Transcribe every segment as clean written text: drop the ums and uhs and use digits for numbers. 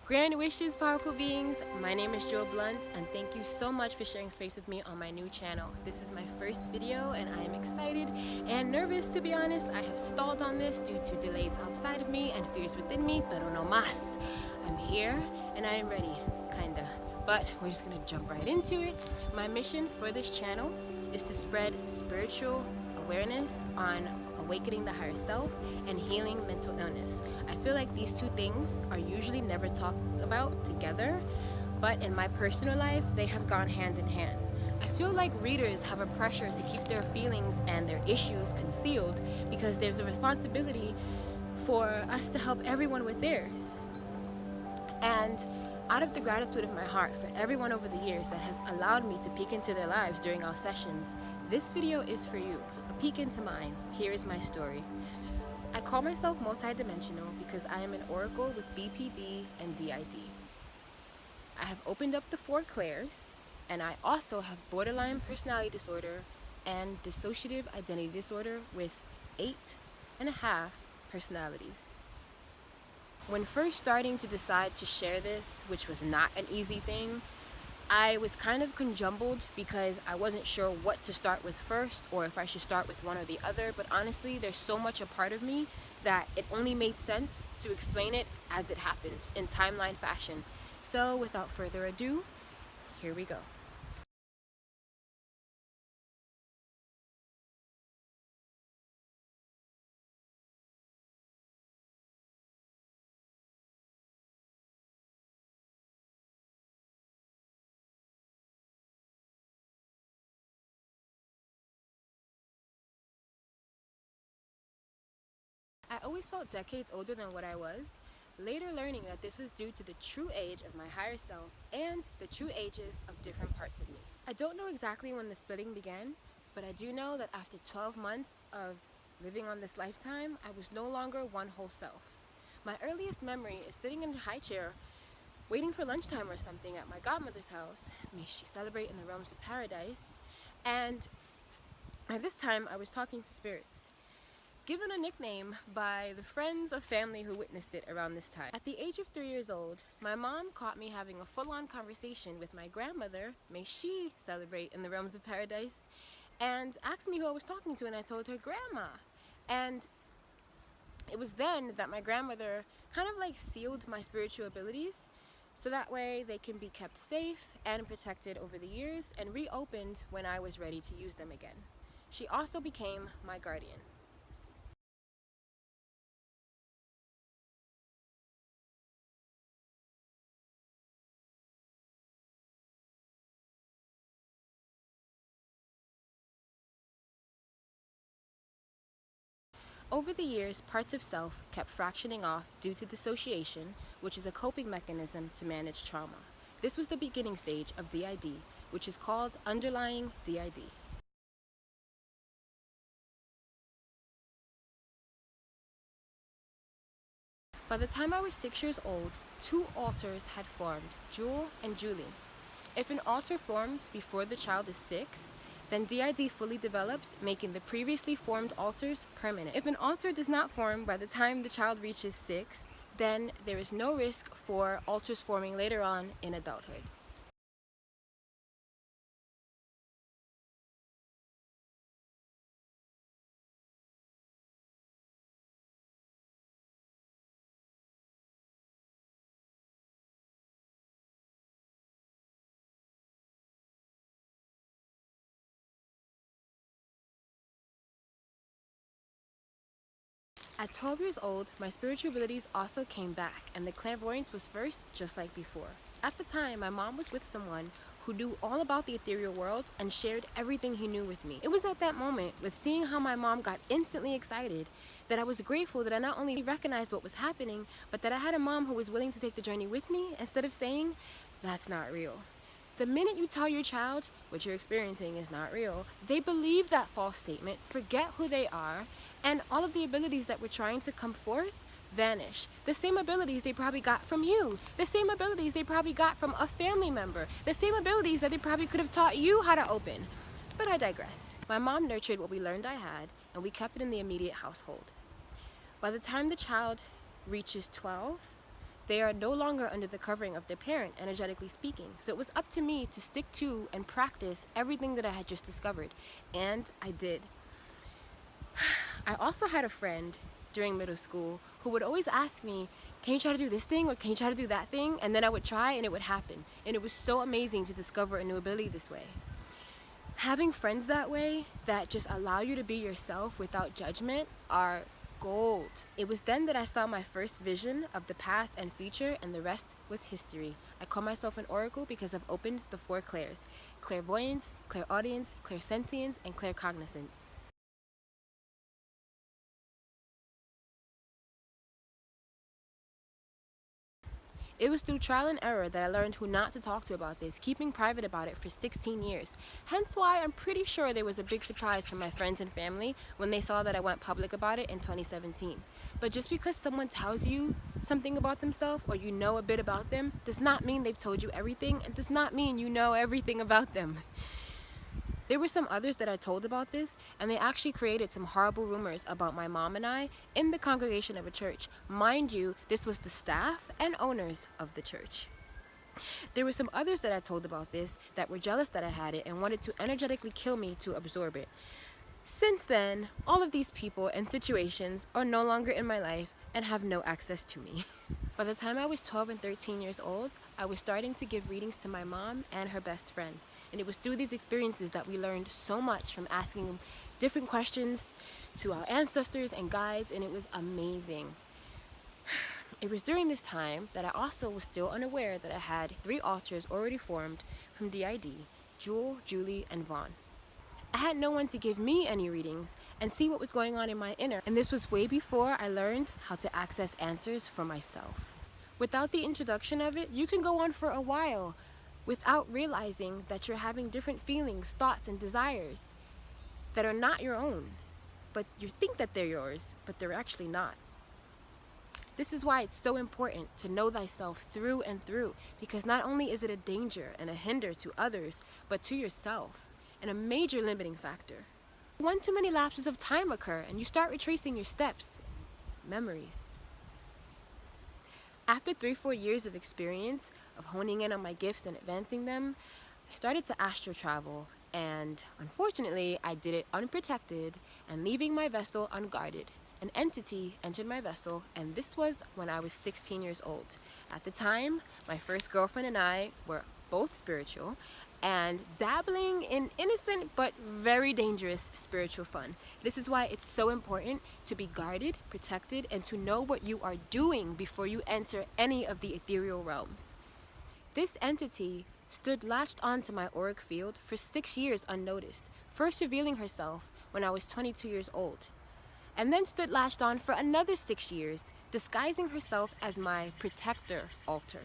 Grand wishes, powerful beings. My name is Joe Blunt, and thank you so much for sharing space with me on my new channel. This is my first video, and I am excited and nervous, to be honest. I have stalled on this due to delays outside of me and fears within me, pero no más. I'm here, and I am ready, kinda. But we're just gonna jump right into it. My mission for this channel is to spread spiritual awareness on awakening the higher self and healing mental illness. I feel like these two things are usually never talked about together, but in my personal life, they have gone hand in hand. I feel like readers have a pressure to keep their feelings and their issues concealed because there's a responsibility for us to help everyone with theirs. And out of the gratitude of my heart for everyone over the years that has allowed me to peek into their lives during our sessions, this video is for you, a peek into mine. Here is my story. I call myself multidimensional because I am an oracle with BPD and DID. I have opened up the 4 clairs, and I also have borderline personality disorder and dissociative identity disorder with 8.5 personalities. When first starting to decide to share this, which was not an easy thing, I was kind of conjumbled because I wasn't sure what to start with first or if I should start with one or the other, but honestly, there's so much a part of me that it only made sense to explain it as it happened in timeline fashion. So without further ado, here we go. I always felt decades older than what I was, later learning that this was due to the true age of my higher self and the true ages of different parts of me. I don't know exactly when the splitting began, but I do know that after 12 months of living on this lifetime, I was no longer one whole self. My earliest memory is sitting in a high chair, waiting for lunchtime or something at my godmother's house. May she celebrate in the realms of paradise. And at this time, I was talking to spirits, given a nickname by the friends of family who witnessed it around this time. At the age of 3 years old, my mom caught me having a full-on conversation with my grandmother, may she celebrate in the realms of paradise, and asked me who I was talking to, and I told her, Grandma. And it was then that my grandmother kind of like sealed my spiritual abilities so that way they can be kept safe and protected over the years and reopened when I was ready to use them again. She also became my guardian. Over the years, parts of self kept fractioning off due to dissociation, which is a coping mechanism to manage trauma. This was the beginning stage of DID, which is called underlying DID. By the time I was 6 years old, 2 alters had formed, Jewel and Julie. If an alter forms before the child is 6, then DID fully develops, making the previously formed alters permanent. If an alter does not form by the time the child reaches 6, then there is no risk for alters forming later on in adulthood. At 12 years old, my spiritual abilities also came back, and the clairvoyance was first, just like before. At the time, my mom was with someone who knew all about the ethereal world and shared everything he knew with me. It was at that moment, with seeing how my mom got instantly excited, that I was grateful that I not only recognized what was happening, but that I had a mom who was willing to take the journey with me instead of saying, "That's not real." The minute you tell your child what you're experiencing is not real, they believe that false statement, forget who they are, and all of the abilities that were trying to come forth vanish. The same abilities they probably got from you, the same abilities they probably got from a family member, the same abilities that they probably could have taught you how to open. But I digress. My mom nurtured what we learned I had, and we kept it in the immediate household. By the time the child reaches 12, They are no longer under the covering of their parent, energetically speaking. So it was up to me to stick to and practice everything that I had just discovered. And I did. I also had a friend during middle school who would always ask me, can you try to do this thing or can you try to do that thing? And then I would try and it would happen. And it was so amazing to discover a new ability this way. Having friends that way, that just allow you to be yourself without judgment, are gold. It was then that I saw my first vision of the past and future, and the rest was history. I call myself an oracle because I've opened the 4 clairs: clairvoyance, clairaudience, clairsentience, and claircognizance. It was through trial and error that I learned who not to talk to about this, keeping private about it for 16 years. Hence why I'm pretty sure there was a big surprise from my friends and family when they saw that I went public about it in 2017. But just because someone tells you something about themselves or you know a bit about them does not mean they've told you everything, and does not mean you know everything about them. There were some others that I told about this, and they actually created some horrible rumors about my mom and I in the congregation of a church. Mind you, this was the staff and owners of the church. There were some others that I told about this that were jealous that I had it and wanted to energetically kill me to absorb it. Since then, all of these people and situations are no longer in my life and have no access to me. By the time I was 12 and 13 years old, I was starting to give readings to my mom and her best friend. And it was through these experiences that we learned so much, from asking different questions to our ancestors and guides, and it was amazing. It was during this time that I also was still unaware that I had 3 alters already formed from DID: Jewel, Julie, and Vaughn. I had no one to give me any readings and see what was going on in my inner, and this was way before I learned how to access answers for myself. Without the introduction of it, you can go on for a while without realizing that you're having different feelings, thoughts, and desires that are not your own, but you think that they're yours, but they're actually not. This is why it's so important to know thyself through and through, because not only is it a danger and a hinder to others, but to yourself, and a major limiting factor. One too many lapses of time occur, and you start retracing your steps, memories. After 3-4 years of experience of honing in on my gifts and advancing them, I started to astral travel, and unfortunately I did it unprotected and leaving my vessel unguarded. An entity entered my vessel, and this was when I was 16 years old. At the time, my first girlfriend and I were both spiritual and dabbling in innocent but very dangerous spiritual fun. This is why it's so important to be guarded, protected, and to know what you are doing before you enter any of the ethereal realms. This entity stood latched onto my auric field for 6 years unnoticed, first revealing herself when I was 22 years old, and then stood latched on for another 6 years, disguising herself as my protector altar.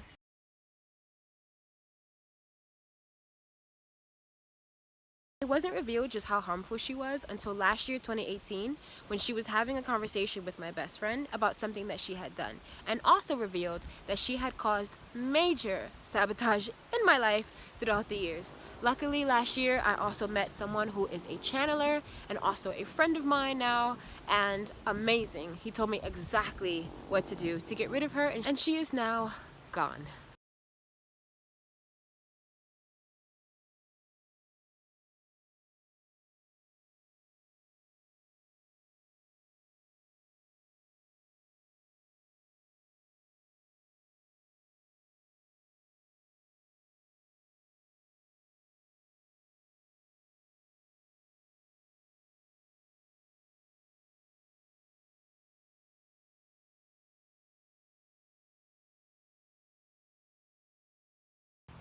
It wasn't revealed just how harmful she was until last year, 2018, when she was having a conversation with my best friend about something that she had done, and also revealed that she had caused major sabotage in my life throughout the years. Luckily, last year, I also met someone who is a channeler and also a friend of mine now, and amazing. He told me exactly what to do to get rid of her, and she is now gone.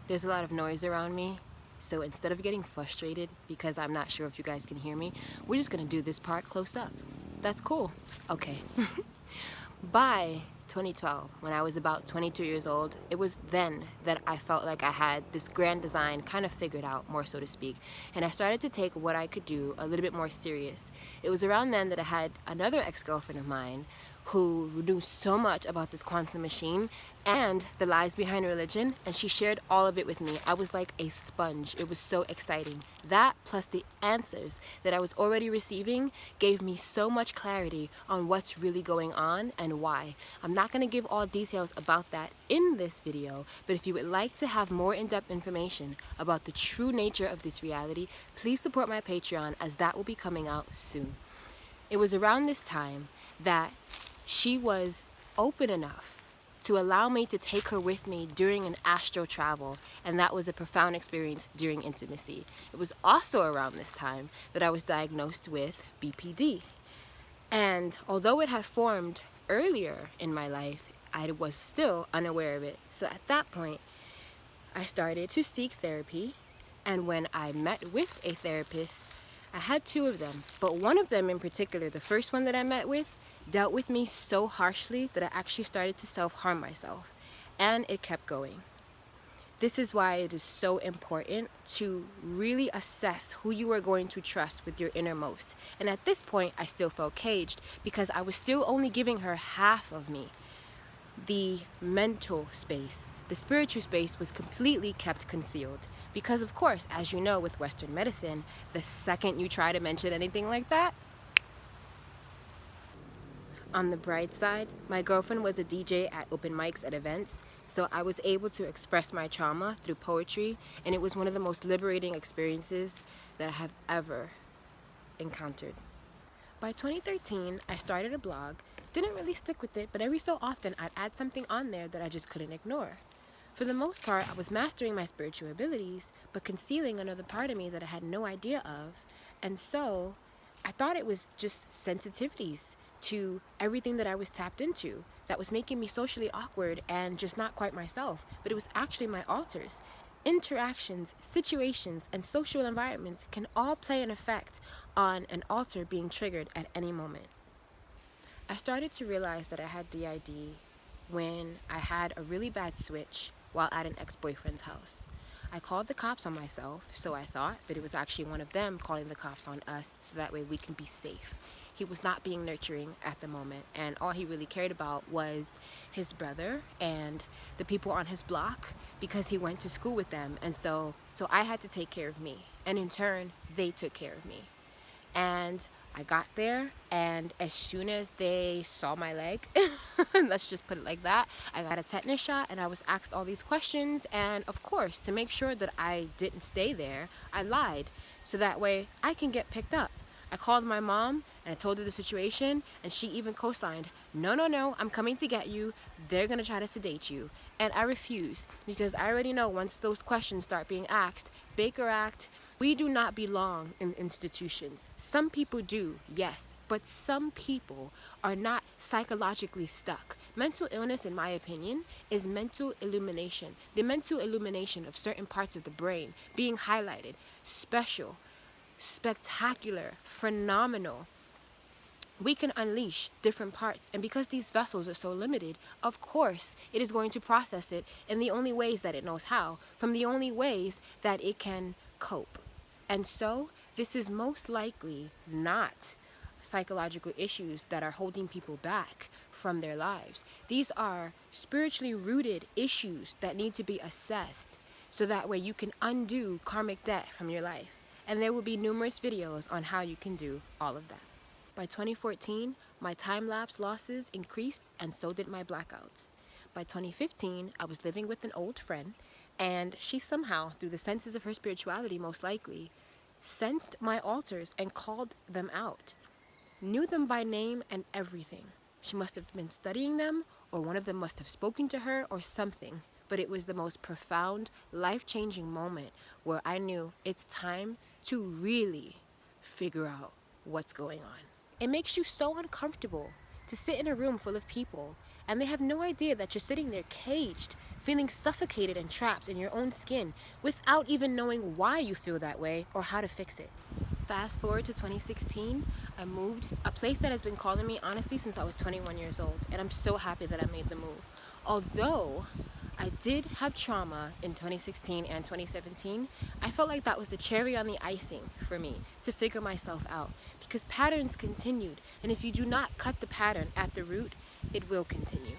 There's a lot of noise around me, so instead of getting frustrated because I'm not sure if you guys can hear me, we're just gonna do this part close up. That's cool. Okay. By 2012, when I was about 22 years old, it was then that I felt like I had this grand design kind of figured out, more so to speak, and I started to take what I could do a little bit more serious. It was around then that I had another ex-girlfriend of mine who knew so much about this quantum machine and the lies behind religion, and she shared all of it with me. I was like a sponge. It was so exciting. That plus the answers that I was already receiving gave me so much clarity on what's really going on and why. I'm not going to give all details about that in this video, but if you would like to have more in-depth information about the true nature of this reality, please support my Patreon, as that will be coming out soon. It was around this time that she was open enough to allow me to take her with me during an astral travel, and that was a profound experience during intimacy. It was also around this time that I was diagnosed with BPD. And although it had formed earlier in my life, I was still unaware of it. So at that point, I started to seek therapy, and when I met with a therapist, I had two of them, but one of them in particular, the first one that I met with, dealt with me so harshly that I actually started to self-harm myself, and it kept going. This is why it is so important to really assess who you are going to trust with your innermost. And at this point, I still felt caged because I was still only giving her half of me. The mental space, the spiritual space was completely kept concealed. Because of course, as you know with Western medicine, the second you try to mention anything like that. On the bright side, my girlfriend was a DJ at open mics at events, so I was able to express my trauma through poetry, and it was one of the most liberating experiences that I have ever encountered. By 2013, I started a blog. Didn't really stick with it, but every so often I'd add something on there that I just couldn't ignore. For the most part, I was mastering my spiritual abilities, but concealing another part of me that I had no idea of, and so I thought it was just sensitivities to everything that I was tapped into that was making me socially awkward and just not quite myself, but it was actually my alters. Interactions, situations, and social environments can all play an effect on an alter being triggered at any moment. I started to realize that I had DID when I had a really bad switch while at an ex-boyfriend's house. I called the cops on myself, so I thought, but it was actually one of them calling the cops on us so that way we can be safe. He was not being nurturing at the moment, and all he really cared about was his brother and the people on his block because he went to school with them, and so I had to take care of me, and in turn they took care of me. And I got there, and as soon as they saw my leg, let's just put it like that, I got a tetanus shot, and I was asked all these questions, and of course, to make sure that I didn't stay there, I lied, so that way I can get picked up. I called my mom, and I told her the situation, and she even co-signed, no, I'm coming to get you, they're gonna try to sedate you. And I refused, because I already know once those questions start being asked, Baker Act, we do not belong in institutions. Some people do, yes, but some people are not psychologically stuck. Mental illness, in my opinion, is mental illumination. The mental illumination of certain parts of the brain being highlighted, special, spectacular, phenomenal. We can unleash different parts, and because these vessels are so limited, of course it is going to process it in the only ways that it knows how, from the only ways that it can cope. And so this is most likely not psychological issues that are holding people back from their lives. These are spiritually rooted issues that need to be assessed so that way you can undo karmic debt from your life. And there will be numerous videos on how you can do all of that. By 2014, my time-lapse losses increased, and so did my blackouts. By 2015, I was living with an old friend, and she somehow, through the senses of her spirituality most likely, sensed my alters and called them out. Knew them by name and everything. She must have been studying them, or one of them must have spoken to her, or something. But it was the most profound, life-changing moment where I knew it's time to really figure out what's going on. It makes you so uncomfortable to sit in a room full of people and they have no idea that you're sitting there caged, feeling suffocated and trapped in your own skin without even knowing why you feel that way or how to fix it. Fast forward to 2016, I moved to a place that has been calling me honestly since I was 21 years old, and I'm so happy that I made the move. Although I did have trauma in 2016 and 2017, I felt like that was the cherry on the icing for me to figure myself out, because patterns continued, and if you do not cut the pattern at the root, it will continue.